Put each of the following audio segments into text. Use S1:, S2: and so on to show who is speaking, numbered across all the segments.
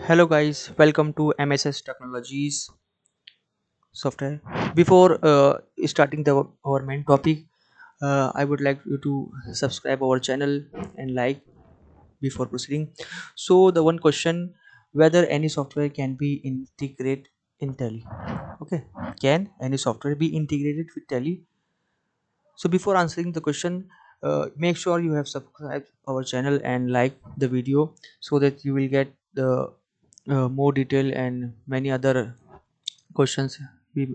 S1: Hello guys, welcome to MSS Technologies software. Before starting our main topic, I would like you to subscribe our channel and like before proceeding. So the one question, whether any software can be integrated in Tally. Okay, can any software be integrated with Tally? So before answering the question, make sure you have subscribed our channel and like the video so that you will get the more detail and many other questions we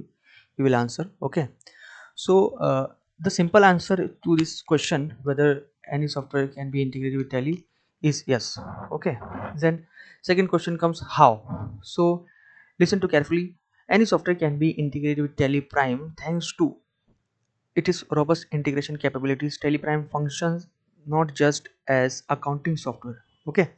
S1: will answer. Okay, so the simple answer to this question, whether any software can be integrated with Tally, is yes. Okay, then second question comes how. So listen to carefully. Any software can be integrated with Tally Prime thanks to its robust integration capabilities. Tally Prime functions not just as accounting software, okay,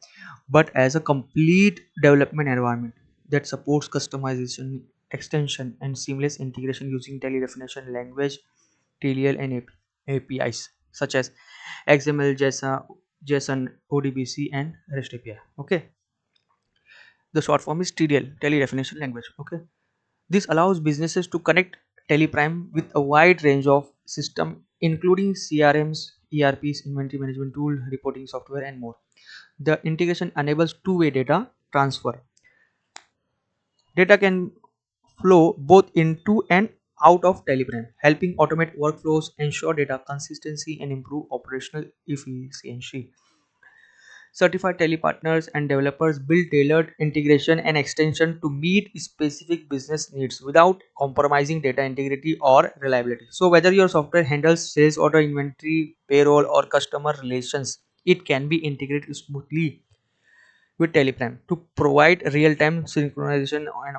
S1: but as a complete development environment that supports customization, extension, and seamless integration using Tally definition language, TLL, and APIs such as XML, JSON, ODBC, and REST API. Okay, the short form is TDL, Tally definition language. Okay, this allows businesses to connect Teleprime with a wide range of systems, including CRMs, ERPs, inventory management tool, reporting software, and more. The integration enables two-way data transfer. Data can flow both into and out of Teleprime, helping automate workflows, ensure data consistency, and improve operational efficiency. Certified Tele partners and developers build tailored integration and extension to meet specific business needs without compromising data integrity or reliability. So whether your software handles sales order, inventory, payroll, or customer relations, it can be integrated smoothly with Telegram to provide real-time synchronization and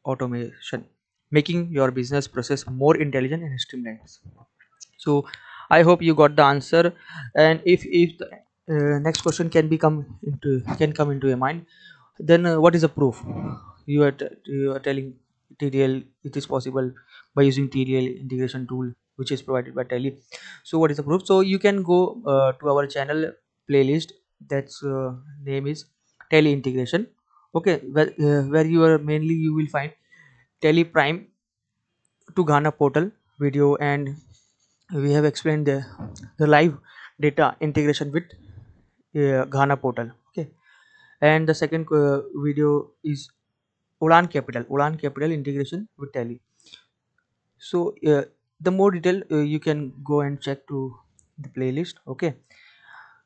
S1: automation, making your business process more intelligent and streamlined. So I hope you got the answer. And if the next question can come into your mind, then what is the proof? You are telling TDL it is possible by using TDL integration tool which is provided by Tally. So what is the proof? So you can go to our channel playlist. That's name is Tally integration. Okay, where you are mainly you will find Tally Prime to Ghana portal video, and we have explained the live data integration with Ghana portal. Okay, and the second video is Ulan Capital integration with Tally. So the more detail you can go and check to the playlist. Okay,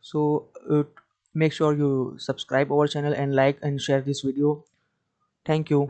S1: so make sure you subscribe our channel and like and share this video. Thank you.